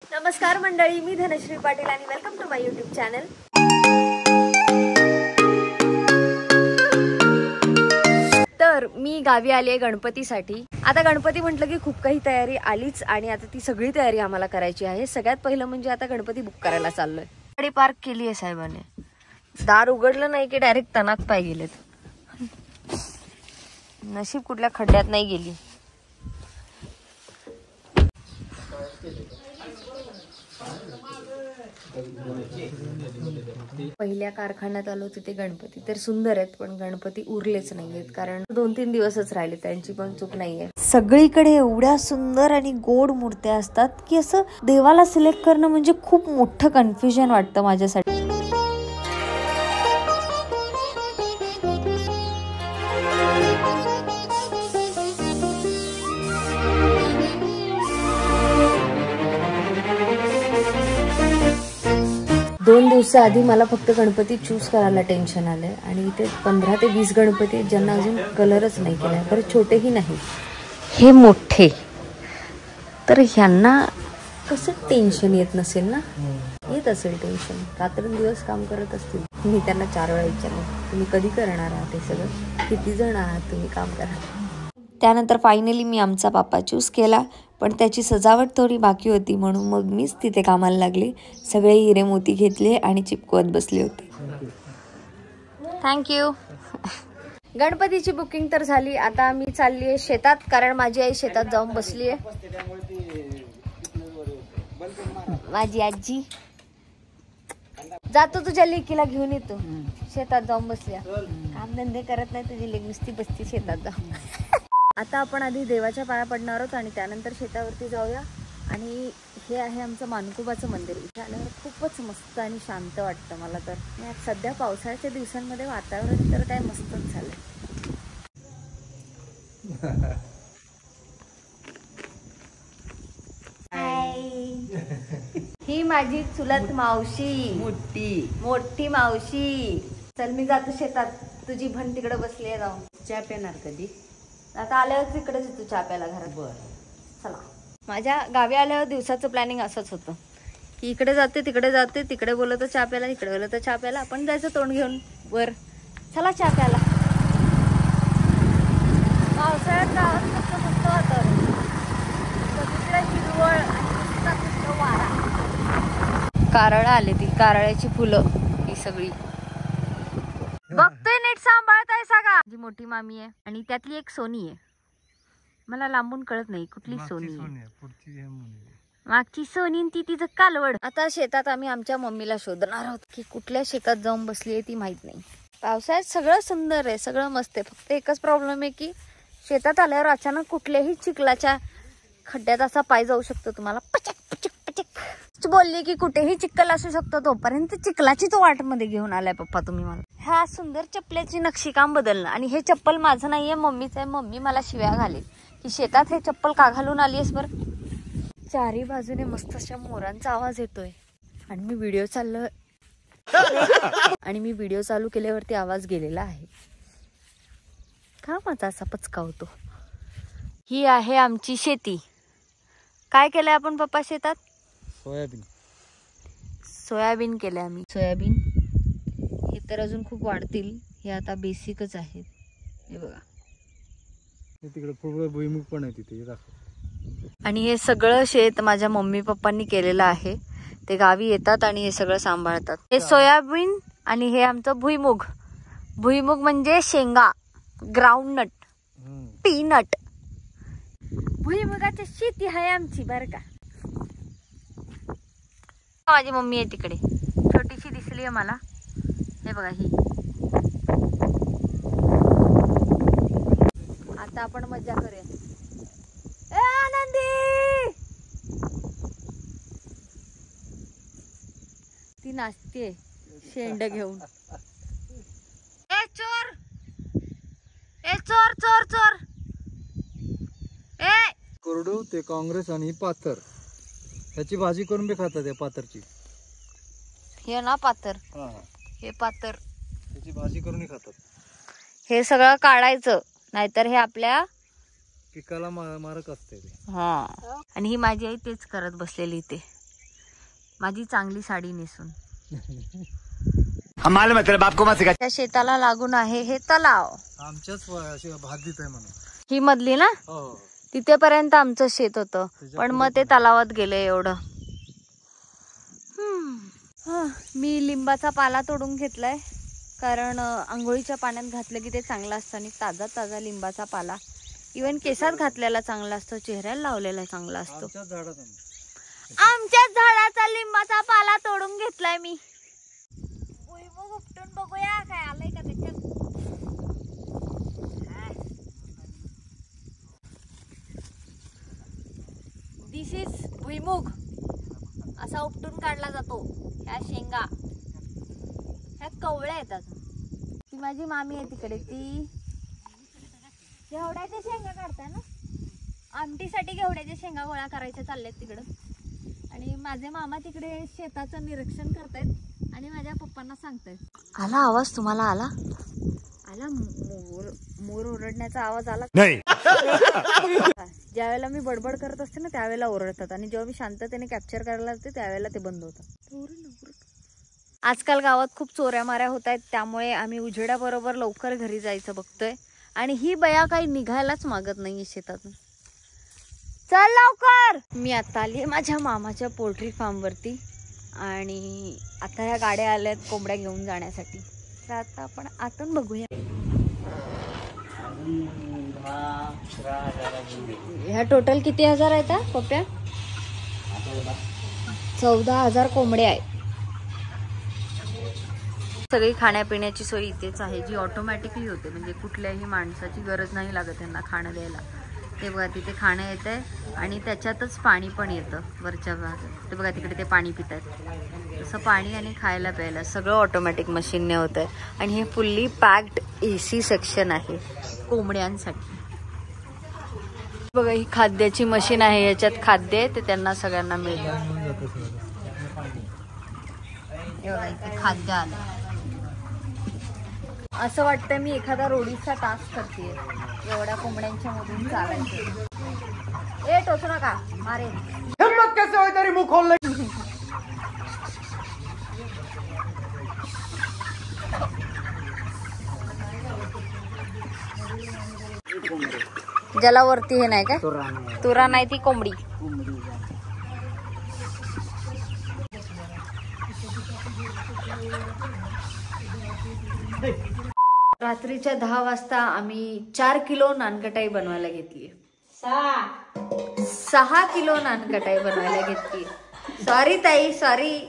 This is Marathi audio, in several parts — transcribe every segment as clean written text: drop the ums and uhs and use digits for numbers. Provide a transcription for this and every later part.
नमस्कार मंडळी, मी धनश्री पाटील आणि welcome to my YouTube channel. तर मी गावी आली आहे गणपतीसाठी. आता गणपती म्हटलं की खूप काही तयारी आलीच आणि आता ती सगळी तयारी आम्हाला करायची आहे. सगळ्यात पहिलं म्हणजे आता गणपती बुक करायला चाललोय. गाडी पार्क केली आहे साहेबांनी. दार उघडलं नाही की डायरेक्ट तनात पाय गेलेत. नशीब कुठल्या खड्ड्यात नाही गेली. पहिल्या कारखान्यात आलो तिथे गणपती तर सुंदर आहेत, पण गणपती उरलेच नाहीयेत कारण 2-3 दिवसच राहिले. त्यांची पण चूक नाहीये. सगळीकडे एवढ्या सुंदर आणि गोड मूर्त्या असतात की असं देवाला सिलेक्ट करणं म्हणजे खूप मोठं कन्फ्युजन वाटतं माझ्यासाठी. दोन दिवसाआधी मला फक्त गणपती चूज करायला टेन्शन आलंय आणि इथे 15 ते 20 गणपती आहेत ज्यांना अजून कलरच नाही केलाय. बरं छोटेही नाही, हे मोठे. तर ह्यांना कसं टेन्शन येत नसेल ना? येत असेल टेन्शन. रात्रंदिवस काम करत असतील. मी त्यांना 4 वेळा विचारलं, तुम्ही कधी करणार आहात हे सगळं? किती जण आहात तुम्ही काम करा? त्यानंतर फायनली मी आमचा बाप्पा चूज केला, पण त्याची सजावट थोडी बाकी होती म्हणून मग मीच तिथे कामाला लागले. सगळे हिरे मोती घेतले आणि चिपकवत बसले होते. थँक्यू. गणपतीची बुकिंग तर झाली. आता मी चालली आहे शेतात कारण माझी आई शेतात जाऊन बसली आहे. माझी आजी. जातो तुझ्या लेकीला घेऊन येतो. शेतात जाऊन बसल्या. काम धंदे करत नाही तुझी लेक, नुसती बसती शेतात जाऊन. आता आपण आधी देवाच्या पाया पडणार आहोत आणि त्यानंतर शेतावरती जाऊया. आणि हे आहे आमचं मानकुबाचं मंदिर. इथे आल्यावर खूपच मस्त आणि शांत वाटतं मला तर. सध्या पावसाळ्याच्या दिवसांमध्ये वातावरण तर काय मस्तच झालंय. ही माझी चुलत मावशी, मोठी मावशी. चल मी जातो शेतात. तुझी भण तिकडे बसली आहे. जाऊन चहा पेणार कधी? आता आल्यावर तिकडेच येतो चहा प्यायला घरात. बरं चला. माझ्या गावी आल्यावर दिवसाचं प्लॅनिंग असंच होतं की इकडे जाते तिकडे जाते, तिकडे बोलत चहा प्यायला, इकडे बोलत चहा प्यायला. आपण जायचं तोंड घेऊन वर. चला चहा प्यायला. पावसाळ्यात गावात कसं मस्त वातावरण. सगळीकडे हिरवळ आणि वारा. कारळ आले, ती कारळ्याची फुलं ही सगळी. बघतोय नीट सांभाळताय सगळा. जी मोठी मामी आहे आणि त्यातली एक सोनी आहे. मला लांबून कळत नाही कुठली सोनी आहे. मागची सोनी ती तिचं कालवड. आता शेतात आम्ही आमच्या मम्मीला शोधणार आहोत की कुठल्या शेतात जाऊन बसली आहे ती माहित नाही. पावसाळ्यात सगळं सुंदर आहे, सगळं मस्त आहे. फक्त एकच प्रॉब्लेम आहे की शेतात आल्यावर अचानक कुठल्याही चिखलाच्या खड्ड्यात असा पाय जाऊ शकतो तुम्हाला. पचक पचक पचक बोलली की कुठेही चिखल असू शकतो. तोपर्यंत चिखलाचीच वाट मध्ये घेऊन आलाय पप्पा तुम्ही मला. ह्या सुंदर चप्पल्याची नक्षीकाम बदलणं. आणि हे चप्पल माझं नाहीये, मम्मीच आहे. मम्मी मला शिव्या घालेल की शेतात हे चप्पल का घालून आलीस बर. चारी बाजूने मस्त अशा मोरांचा आवाज येतोय आणि मी व्हिडिओ चालू केल्यावरती आवाज गेलेला आहे. का माझा असा पचका होतो. ही आहे आमची शेती. काय केलंय आपण पप्पा शेतात? सोयाबीन केलंय आम्ही. सोयाबीन हे तर अजून खूप वाढतील. हे आता बेसिकच आहेत. हे बघा तिकडे भुईमुग पण आहे तिथे. आणि हे सगळं शेत माझ्या मम्मी पप्पांनी केलेलं आहे. ते गावी येतात आणि हे सगळं सांभाळतात. हे सोयाबीन आणि हे आमचं भुईमुग. भुईमुग म्हणजे शेंगा, ग्राउंडनट, पीनट. भुईमुगाची शेती आहे आमची बर का. माझी मम्मी आहे तिकडे, छोटीशी दिसली आहे मला. हे बघा ही. आता आपण मजा करूया. ए आनंदी, ती नाचते शेंड घेऊन. ए चोर, ए चोर चोर चोर. ए कोरडू ते काँग्रेस आणि पाथर ह्याची भाजी करून बी खातात. या पाथरची. हे ना पाथर. हे पाथर त्याची भाजी करून खातात. हे सगळं काढायचं नाहीतर हे आपल्या पिकाला मारक असते. हा. आणि ही माझी आई तेच करत बसलेली इथे. माझी चांगली साडी नेसून. त्या शेताला लागून आहे हे तलाव. आमच्याच भादीत आहे म्हणून ही मधली ना, तिथेपर्यंत आमचं शेत होतं, पण मग ते तलावात गेलं एवढं. मी लिंबाचा पाला तोडून घेतलाय, कारण आंघोळीच्या पाण्यात घातलं की ते चांगलं असतं आणि ताजा ताजा लिंबाचा पाला इवन केसात घातलेला चांगला असतो, चेहऱ्याला लावलेला चांगला असतो. आमच्याच झाडाचा लिंबाचा पाला तोडून घेतलाय मी. भुईमुग उपटून बघूया काय आलंय का त्याच्यात. दिस इज भुईमुग. असा उपटून काढला जातो. ह्या शेंगा, ह्या कवळ्या येतात. ती माझी मामी आहे तिकडे, ती घेवड्याच्या शेंगा काढताय ना. आमटीसाठी घेवड्याच्या शेंगा गोळा करायच्या चालल्यात तिकडं. आणि माझे मामा तिकडे शेताचं निरीक्षण करतायत आणि माझ्या पप्पांना सांगतायत. आला आवाज तुम्हाला? आला मोर ओरडण्याचा आवाज आला नाही. ज्यावेळेला मी बडबड करत असते ना त्यावेळेला ओरडतात, आणि जेव्हा मी शांततेने कॅप्चर करायला लागते त्यावेळेला ते बंद होतात. आजकाल गावात खूप चोऱ्या माऱ्या होत आहेत, त्यामुळे आम्ही उजेडाबरोबर लवकर घरी जायचं बघतोय. आणि ही बया काही निघायलाच मागत नाहीये शेतातून. चल लवकर. मी आता आली माझ्या मामाच्या पोल्ट्री फार्म वरती, आणि आता ह्या गाड्या आल्यात कोंबड्या घेऊन जाण्यासाठी. तर आता आपण आतून बघूया. ह्या टोटल किती हजार आहेत पप्प्या? 14,000 कोंबड्या आहेत. सगळी खाण्यापिण्याची सोय इथेच आहे, जी ऑटोमॅटिकली होते. म्हणजे कुठल्याही माणसाची गरज नाही लागत त्यांना खाणं द्यायला. ते बघा तिथे खाणं येतंय आणि त्याच्यातच पाणी पण येतं वरच्या भागात. ते बघा तिकडे ते पाणी पित आहेत. तसं पाणी आणि खायला प्यायला सगळं ऑटोमॅटिक मशीनने होतंय. आणि हे फुल्ली पॅक्ड AC सेक्शन आहे कोंबड्यांसाठी. बघा ही खाद्याची मशीन आहे, याच्यात खाद्य आहे ते त्यांना सगळ्यांना मिळतं. हे बघा इथे खाद्य आलं. असं वाटतंय मी एखादा रोडीचा टास्क करते, एवढ्या कोंबड्यांच्या मधून चालायचं. ए टोचू नका, मारे. हिम्मत कैसे होई तेरी मुंह खोल ले. ज्याला वरती हे नाही काय, तुरा नाही, ती कोंबडी. रात्रीच्या 10 वाजता आम्ही 4 किलो नानकटाई बनवायला घेतली. 6 किलो नानकटाई बनवायला घेतली. सॉरी ताई, सॉरी.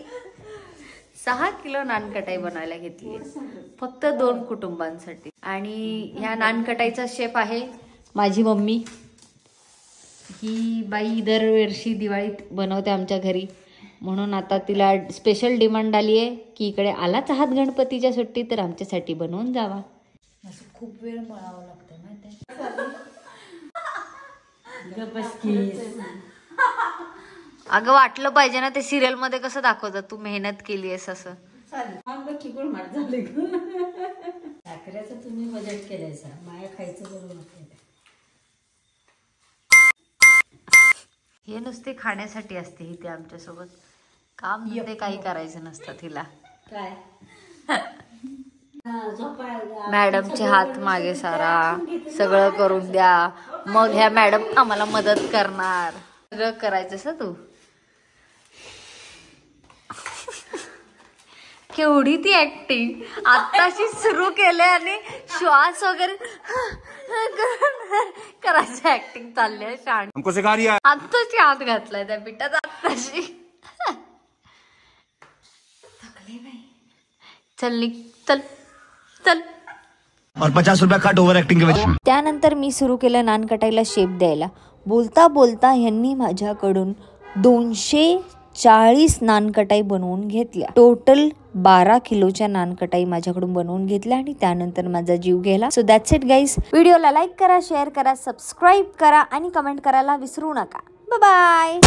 6 किलो नानकटाई बनवायला घेतली फक्त 2 कुटुंबांसाठी. आणि ह्या नानकटाईचा शेफ आहे माझी मम्मी. ही बाई दरवर्षी दिवाळीत बनवते आमच्या घरी, म्हणून आता तिला स्पेशल डिमांड आली आहे की इकडे आलाच आहात गणपतीच्या सुट्टी तर आमच्यासाठी बनवून जावा. असं खूप वेळ मळावं लागतं माहिती. अगं वाटलं पाहिजे ना, ते सिरियल मध्ये कसं दाखवतात तू मेहनत केली आहेस असं. तुम्ही बजेट केलायचा, माया खायचं करू नका. हे नुसते खाण्यासाठी असते इथे आमच्यासोबत. काम ते काही करायचं नसतं तिला. काय मॅडमचे हात मागे सारा, सगळं करून द्या, मग ह्या मॅडम आम्हाला मदत करणार. सगळं करायचंस तू. केवढी ती ऍक्टिंग आताशी सुरू केले आणि श्वास वगैरे करायचं ऍक्टिंग चालली आहे. शाळेत आत्ताशी हात घातलाय त्या पिठात आत्ताशी. थकले नाही. चल चल चल. और 50 रुपया कट ओव्हर ऍक्टिंग के वजह. त्यानंतर मी सुरू केलं नानकटाईला शेप द्यायला. बोलता बोलता ह्यांनी माझ्याकडून 240 नानकटाई बनवून घेतल्या. टोटल 12 किलोच्या नानकटाई माझ्याकडून बनवून घेतल्या आणि त्यानंतर माझा जीव गेला. So that's it guys. व्हिडिओला लाईक करा, शेअर करा, सबस्क्राईब करा आणि कमेंट करायला विसरू नका. Bye bye.